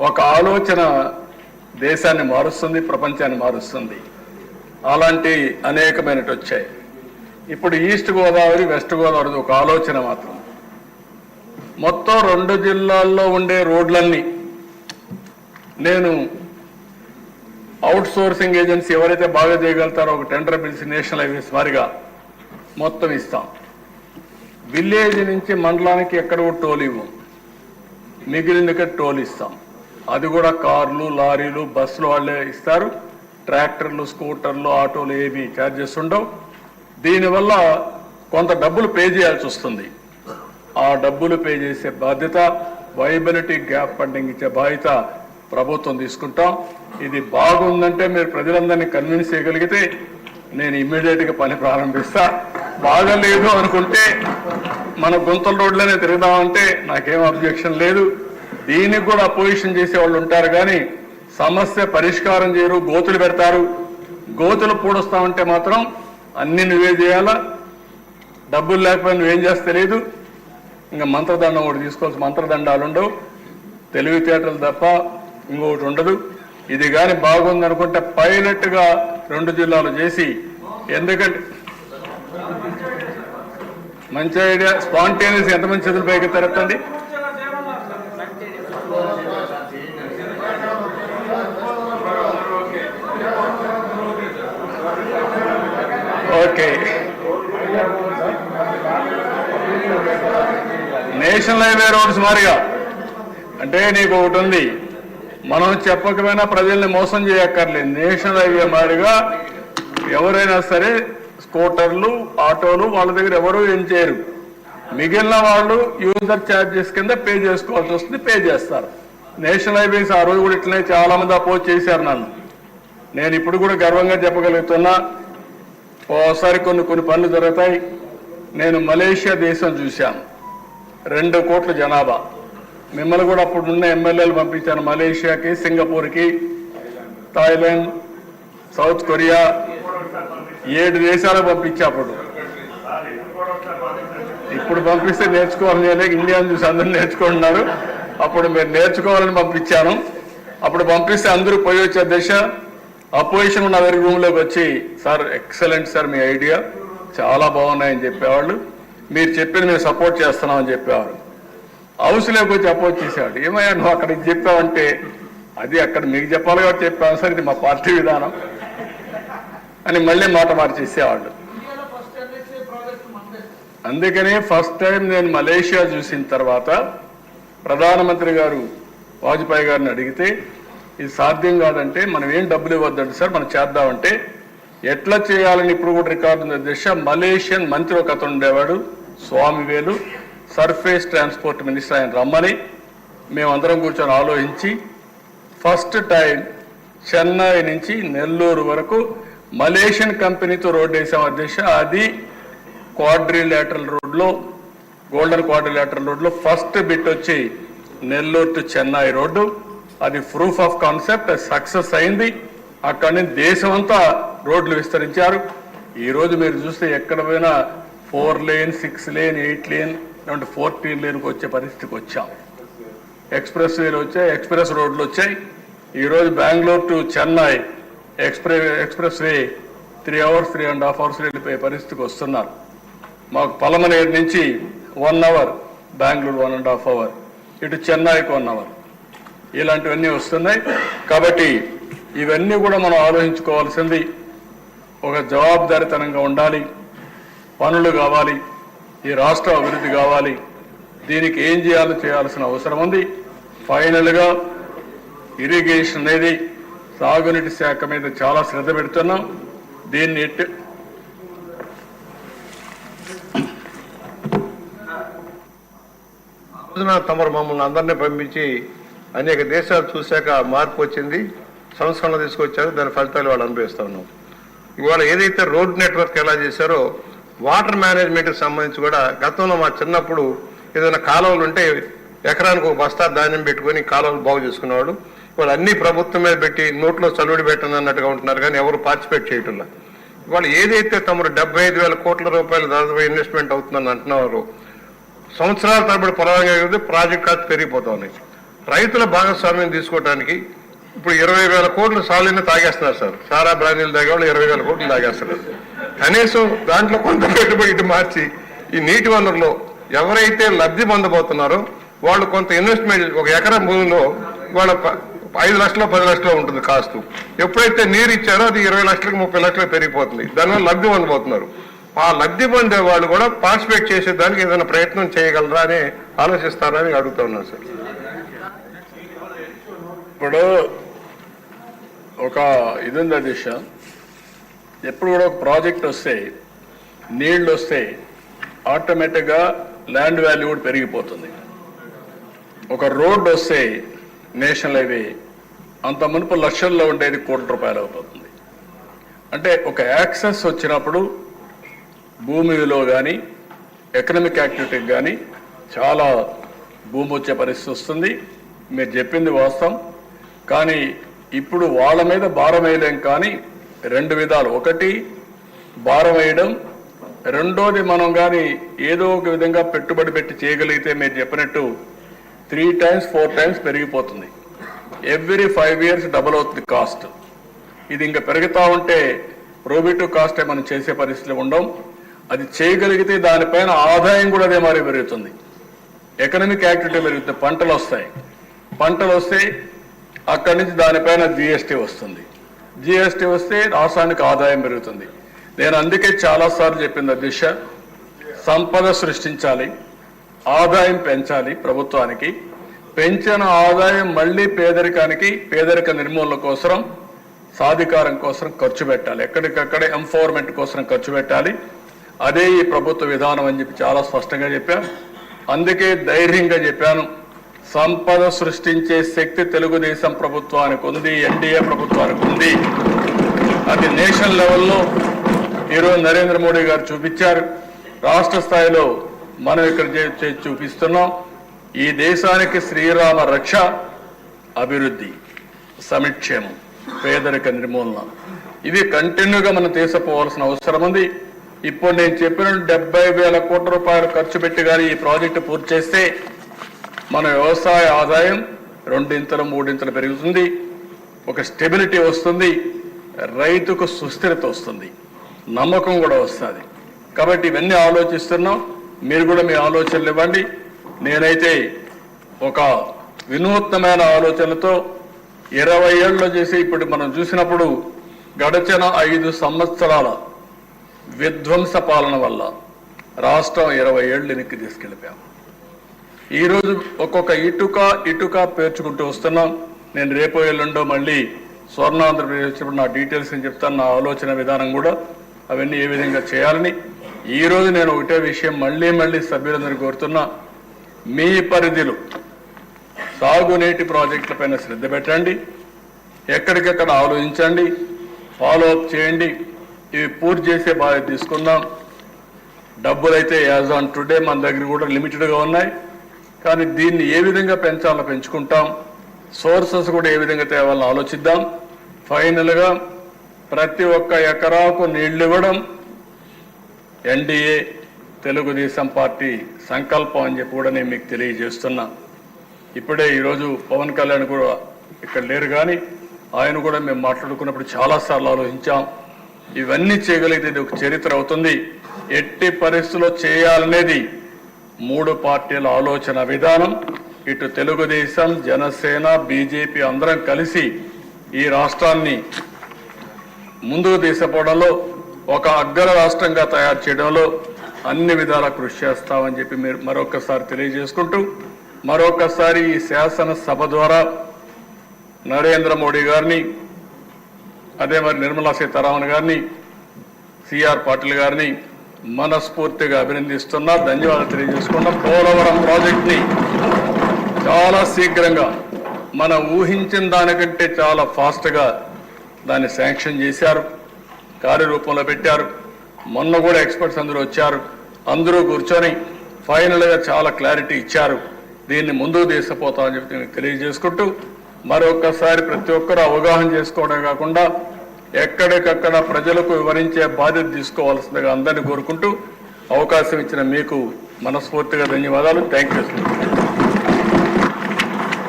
ఒక ఆలోచన దేశాన్ని మారుస్తుంది, ప్రపంచాన్ని మారుస్తుంది. అలాంటి అనేకమైనవి వచ్చాయి. ఇప్పుడు ఈస్ట్ గోదావరి, వెస్ట్ గోదావరి ఒక ఆలోచన మాత్రం. మొత్తం 2 జిల్లాల్లో ఉండే రోడ్లన్నీ నేను అవుట్ సోర్సింగ్ ఏజెన్సీ ఎవరైతే బాగా చేయగలుగుతారో ఒక టెండర్ పిలిచి నేషనల్ హైవేస్ వారిగా మొత్తం ఇస్తాం. విలేజ్ నుంచి మండలానికి ఎక్కడ టోల్ ఇవ్వం, మిగిలిన టోల్ ఇస్తాం. అది కూడా కార్లు, లారీలు, బస్సులు వాళ్ళే ఇస్తారు. ట్రాక్టర్లు, స్కూటర్లు, ఆటోలు ఏవి ఛార్జెస్ ఉండవు. దీనివల్ల కొంత డబ్బులు పే చేయాల్సి వస్తుంది. ఆ డబ్బులు పే చేసే బాధ్యత, వైబిలిటీ గ్యాప్ ఫండింగ్ ఇచ్చే బాధ్యత ప్రభుత్వం తీసుకుంటాం. ఇది బాగుందంటే మీరు ప్రజలందరినీ కన్విన్స్ చేయగలిగితే నేను ఇమ్మీడియట్గా పని ప్రారంభిస్తా. బాగలేదు అనుకుంటే మన గుంతల రోడ్లోనే తిరుగుదామంటే నాకేం అబ్జెక్షన్ లేదు. దీనికి కూడా అపోజిషన్ చేసే వాళ్ళు ఉంటారు, కానీ సమస్య పరిష్కారం చేయరు, గోతులు పెడతారు. గోతులు పూడుస్తామంటే మాత్రం అన్ని నువ్వే చేయాలా, డబ్బులు లేకపోయినా నువ్వేం చేస్తే లేదు. ఇంకా మంత్రదండం ఒకటి తీసుకోవాల్సి, మంత్రదండాలు ఉండవు, తెలివితేటలు తప్ప ఇంకొకటి ఉండదు. ఇది కానీ బాగుందనుకుంటే పైలట్గా 2 జిల్లాలు చేసి, ఎందుకంటే మంచి ఐడియా, స్పాంటేనియస్ ఎంతమంది చేతులు పైకి తెరతండి. ఓకే, నేషనల్ హైవే రోడ్స్ మారిగా అంటే నీకు ఒకటి ఉంది, మనం చెప్పకపోయినా ప్రజల్ని మోసం చేయక్కర్లేదు. నేషనల్ హైవే మారిగా ఎవరైనా సరే స్కూటర్లు, ఆటోలు వాళ్ళ దగ్గర ఎవరు ఏం చేయరు. మిగిలిన వాళ్ళు యూజర్ ఛార్జెస్ కింద పే చేసుకోవాల్సి వస్తుంది, పే చేస్తారు. నేషనల్ హైవేస్ ఆ రోజు కూడా ఇట్లనే చాలా మంది అపోజ్ చేశారు నన్ను. నేను ఇప్పుడు కూడా గర్వంగా చెప్పగలుగుతున్నా, ఓసారి కొన్ని పనులు జరుగుతాయి. నేను మలేషియా దేశం చూశాను, 2 కోట్ల జనాభా. మిమ్మల్ని కూడా అప్పుడున్న ఎమ్మెల్యేలు పంపించాను మలేషియాకి, సింగపూర్కి, థాయిలాండ్, సౌత్ కొరియా, 7 దేశాలకు పంపించా. ఇప్పుడు పంపిస్తే నేర్చుకోవాలని ఇండియాను చూసి అందరూ నేర్చుకుంటున్నారు. అప్పుడు మీరు నేర్చుకోవాలని పంపించాను. అప్పుడు పంపిస్తే అందరూ పోయి వచ్చే దశ. అపోజిషన్ ఉన్న దగ్గర రూమ్లోకి వచ్చి, సార్ ఎక్సలెంట్ సార్, మీ ఐడియా చాలా బాగున్నాయని చెప్పేవాళ్ళు. మీరు చెప్పింది మేము సపోర్ట్ చేస్తున్నామని చెప్పేవారు. హౌస్లోకి వచ్చి అపోజ్ చేసేవాడు. ఏమయ్యా నువ్వు అక్కడికి చెప్పావంటే, అది అక్కడ మీకు చెప్పాలి కాబట్టి చెప్పాను సార్, ఇది మా పార్టీ విధానం అని మళ్ళీ మాట మార్చేసేవాళ్ళు. అందుకనే ఫస్ట్ టైం నేను మలేషియా చూసిన తర్వాత ప్రధానమంత్రి గారు వాజ్పేయి గారిని అడిగితే, ఇది సాధ్యం కాదంటే మనం ఏం డబ్బులు ఇవ్వద్దండి సార్, మనం చేద్దామంటే ఎట్లా చేయాలని ఇప్పుడు కూడా రికార్డు ఉంది దిశ. మలేషియన్ మంత్రి ఒక అతను ఉండేవాడు, స్వామివేలు, సర్ఫేస్ ట్రాన్స్పోర్ట్ మినిస్టర్, ఆయన రమ్మని మేమందరం కూర్చొని ఆలోచించి ఫస్ట్ టైం చెన్నై నుంచి నెల్లూరు వరకు మలేషియన్ కంపెనీతో రోడ్డు వేసాం అధ్యక్ష. అది క్వాడ్రిలేటరల్ రోడ్లో, గోల్డెన్ క్వాడ్రిలేటరల్ రోడ్లో ఫస్ట్ బిట్ వచ్చి నెల్లూరు టు చెన్నై రోడ్డు. అది ప్రూఫ్ ఆఫ్ కాన్సెప్ట్, సక్సెస్ అయింది. అక్కడి నుంచి దేశం అంతా రోడ్లు విస్తరించారు. ఈరోజు మీరు చూస్తే ఎక్కడ పోయినా 4 లేన్, 6 లేన్, 8 లేన్, 14 లేన్కి వచ్చే పరిస్థితికి వచ్చాం. ఎక్స్ప్రెస్ వేలు వచ్చాయి, ఎక్స్ప్రెస్ రోడ్లు వచ్చాయి. ఈరోజు Bengaluru to Chennai express way 3 hours, 3.5 hours వెళ్ళిపోయే పరిస్థితికి వస్తున్నారు. మాకు పలమనేరు నుంచి 1 hour, బెంగళూరు 1.5 hour, ఇటు చెన్నైకి 1 hour, ఇలాంటివన్నీ వస్తున్నాయి. కాబట్టి ఇవన్నీ కూడా మనం ఆలోచించుకోవాల్సింది. ఒక జవాబుదారీతనంగా ఉండాలి, పనులు కావాలి, ఈ రాష్ట్ర అభివృద్ధి కావాలి. దీనికి ఏం చేయాల్సిన అవసరం ఉంది. ఫైనల్గా ఇరిగేషన్ అనేది, సాగునీటి శాఖ మీద చాలా శ్రద్ధ పెడుతున్నాం. దీన్ని తమరు మమ్మల్ని అందరినీ పంపించి అనేక దేశాలు చూశాక మార్పు వచ్చింది, సంస్కరణ తీసుకొచ్చారు. దాని ఫలితాలు వాళ్ళు అనుభవిస్తూ ఉన్నాం. ఇవాళ ఏదైతే రోడ్ నెట్వర్క్ ఎలా చేశారో, వాటర్ మేనేజ్మెంట్కి సంబంధించి కూడా గతంలో మా చిన్నప్పుడు ఏదైనా కాలువలు ఉంటే ఎకరానికి 1 బస్తా ధాన్యం పెట్టుకొని కాలువలు బాగు చేసుకునేవాడు. ఇవాళ అన్ని ప్రభుత్వం మీద పెట్టి నోట్లో చలువడి పెట్టండి అన్నట్టుగా ఉంటున్నారు, కానీ ఎవరు పార్టిసిపేట్ చేయటంలా. ఇవాళ ఏదైతే తమరు 75,000 కోట్ల రూపాయలు దాదాపు ఇన్వెస్ట్మెంట్ అవుతుందని అంటున్నారు, సంవత్సరాల తరబడి పొలంగా ప్రాజెక్ట్ ఖర్చు పెరిగిపోతా ఉన్నాయి. రైతుల భాగస్వామ్యం తీసుకోవడానికి ఇప్పుడు 20,000 కోట్లు సాలీని తాగేస్తున్నారు సార్. సారా బ్రాండీలు తాగేవాళ్ళు 20,000 కోట్లు తాగేస్తున్నారు. కనీసం దాంట్లో కొంత పెట్టుబడి ఇటు మార్చి ఈ నీటి వనరులో ఎవరైతే లబ్ధి పొందబోతున్నారో వాళ్ళు కొంత ఇన్వెస్ట్మెంట్, ఒక ఎకరం భూమిలో వాళ్ళ 5 లక్షలు 10 లక్షలు ఉంటుంది కాస్ట్. ఎప్పుడైతే నీరు ఇచ్చారో అది 20 లక్షలకు 30 లక్షలకు పెరిగిపోతుంది. దానివల్ల లబ్ధి పొందబోతున్నారు. ఆ లబ్ధి పొందే వాళ్ళు కూడా పార్టిసిపేట్ చేసేదానికి ఏదైనా ప్రయత్నం చేయగలరా అని ఆలోచిస్తారని అడుగుతా ఉన్నాను సార్. ఇప్పుడు ఒక ఇది ఉంది దిశ, ఎప్పుడు కూడా ఒక ప్రాజెక్ట్ వస్తే నీళ్లు వస్తే ఆటోమేటిక్గా ల్యాండ్ వాల్యూ కూడా పెరిగిపోతుంది. ఒక రోడ్డు వస్తే నేషనల్ హైవే అంత మునుపు లక్షల్లో ఉండేది ₹1,00,00,000 అవుతుంది. అంటే ఒక యాక్సెస్ వచ్చినప్పుడు భూమి విలువ కానీ ఎకనామిక్ యాక్టివిటీకి కానీ చాలా భూమి వచ్చే పరిస్థితి వస్తుంది. మీరు చెప్పింది వాస్తవం. కానీ ఇప్పుడు వాళ్ళ మీద భారం వేయలేం. కానీ 2 విధాలు, ఒకటి భారం వేయడం, రెండోది మనం కానీ ఏదో ఒక విధంగా పెట్టుబడి పెట్టి చేయగలిగితే మీరు చెప్పినట్టు 3 times 4 times పెరిగిపోతుంది. ఎవ్రీ 5 years డబుల్ అవుతుంది కాస్ట్. ఇది ఇంకా పెరుగుతూ ఉంటే ప్రోబిటివ్ కాస్టే మనం చేసే పరిస్థితులు ఉండం. అది చేయగలిగితే దానిపైన ఆదాయం కూడా అదే మరి పెరుగుతుంది. ఎకనామిక్ యాక్టివిటీ పెరుగుతుంది. పంటలు వస్తాయి. పంటలు వస్తే అక్కడి నుంచి దానిపైన జిఎస్టీ వస్తుంది. జిఎస్టీ వస్తే రాష్ట్రానికి ఆదాయం పెరుగుతుంది. నేను అందుకే చాలాసార్లు చెప్పింది దిశ, సంపద సృష్టించాలి, ఆదాయం పెంచాలి ప్రభుత్వానికి. పెంచిన ఆదాయం మళ్ళీ పేదరిక నిర్మూలన కోసం, సాధికారం కోసం ఖర్చు పెట్టాలి. ఎక్కడికక్కడే ఎంపవర్మెంట్ కోసం ఖర్చు పెట్టాలి. అదే ఈ ప్రభుత్వ విధానం అని చెప్పి చాలా స్పష్టంగా చెప్పాను. అందుకే ధైర్యంగా చెప్పాను, సంపద సృష్టించే శక్తి తెలుగుదేశం ప్రభుత్వానికి ఉంది, ఎన్డీఏ ప్రభుత్వానికి ఉంది. అది నేషనల్ లెవెల్లో ఈరోజు నరేంద్ర మోడీ గారు చూపించారు. రాష్ట్ర స్థాయిలో మనం ఇక్కడ చూపిస్తున్నాం. ఈ దేశానికి శ్రీరామ రక్ష, అభివృద్ధి, సమిక్షేమం, పేదరిక నిర్మూలన, ఇవి కంటిన్యూగా మనం తీసుకుపోవాల్సిన అవసరం ఉంది. ఇప్పుడు నేను చెప్పిన 70,000 కోట్ల రూపాయలు ఖర్చు పెట్టి కానీ ఈ ప్రాజెక్టు పూర్తి చేస్తే మన వ్యవసాయ ఆదాయం 2 ఇంతలు 3 ఇంతలు పెరుగుతుంది. ఒక స్టెబిలిటీ వస్తుంది. రైతుకు సుస్థిరత వస్తుంది. నమ్మకం కూడా వస్తుంది. కాబట్టి ఇవన్నీ ఆలోచిస్తున్నాం. మీరు కూడా మీ ఆలోచనలు ఇవ్వండి. నేనైతే ఒక వినూత్నమైన ఆలోచనలతో 20 ఏళ్ళలో చేసి ఇప్పుడు మనం చూసినప్పుడు గడచిన 5 సంవత్సరాల విధ్వంస పాలన వల్ల రాష్ట్రం 20 ఏళ్ళు వెనక్కి తీసుకెళ్ళిపోయాం. ఈరోజు ఒక్కొక్క ఇటుక పేర్చుకుంటూ వస్తున్నాం. నేను రేపో ఎల్లుండో మళ్ళీ స్వర్ణాంధ్రప్రదేశ్ వచ్చినప్పుడు నా డీటెయిల్స్ అని చెప్తాను, నా ఆలోచన విధానం కూడా అవన్నీ ఏ విధంగా చేయాలని. ఈరోజు నేను ఒకటే విషయం మళ్ళీ సభ్యులందరినీ కోరుతున్నా, మీ పరిధిలో సాగునీటి ప్రాజెక్టుల పైన శ్రద్ధ పెట్టండి. ఎక్కడికెక్కడ ఆలోచించండి, ఫాలో అప్ చేయండి. ఇవి పూర్తి చేసే బాధ్యత తీసుకుందాం. డబ్బులైతే యాజ్ ఆన్ టుడే మన దగ్గర కూడా లిమిటెడ్గా ఉన్నాయి. కానీ దీన్ని ఏ విధంగా పెంచాలో పెంచుకుంటాం. సోర్సెస్ కూడా ఏ విధంగా తేవాలని ఆలోచిద్దాం. ఫైనల్గా ప్రతి ఒక్క ఎకరాకు నీళ్లు ఇవ్వడం ఎన్డీఏ తెలుగుదేశం పార్టీ సంకల్పం అని చెప్పి కూడా నేను మీకు తెలియజేస్తున్నా. ఇప్పుడే ఈరోజు పవన్ కళ్యాణ్ కూడా ఇక్కడ లేరు, కానీ ఆయన కూడా మేము మాట్లాడుకున్నప్పుడు చాలాసార్లు ఆలోచించాం. ఇవన్నీ చేయగలిగితే ఇది ఒక చరిత్ర అవుతుంది. ఎట్టి పరిస్థితుల్లో చేయాలనేది 3 పార్టీల ఆలోచన విధానం. ఇటు తెలుగుదేశం, జనసేన, బీజేపీ అందరం కలిసి ఈ రాష్ట్రాన్ని ముందుకు తీసుకుపోవడంలో, ఒక అగ్ర రాష్ట్రంగా తయారు చేయడంలో అన్ని విధాలా కృషి చేస్తామని చెప్పి మీరు మరొకసారి తెలియజేసుకుంటూ, మరొకసారి ఈ శాసనసభ ద్వారా నరేంద్ర మోడీ గారిని, అదే మరి నిర్మలా సీతారామన్ గారిని, సిఆర్ పాటిల్ గారిని మనస్ఫూర్తిగా అభినందిస్తున్నా, ధన్యవాదాలు తెలియజేసుకున్నా. పోలవరం ప్రాజెక్ట్ని చాలా శీఘ్రంగా మనం ఊహించిన దానికంటే చాలా ఫాస్ట్గా దాన్ని శాంక్షన్ చేశారు, కార్యరూపంలో పెట్టారు. మొన్న కూడా ఎక్స్పర్ట్స్ అందరూ వచ్చారు, అందరూ కూర్చొని ఫైనల్గా చాలా క్లారిటీ ఇచ్చారు. దీన్ని ముందుకు తీసుకుపోతామని చెప్పి నేను తెలియజేసుకుంటూ, మరొకసారి ప్రతి ఒక్కరూ అవగాహన చేసుకోవడమే కాకుండా ఎక్కడికక్కడ ప్రజలకు వివరించే బాధ్యత తీసుకోవాల్సిందిగా అందరినీ కోరుకుంటూ అవకాశం ఇచ్చిన మీకు మనస్ఫూర్తిగా ధన్యవాదాలు. Thank you.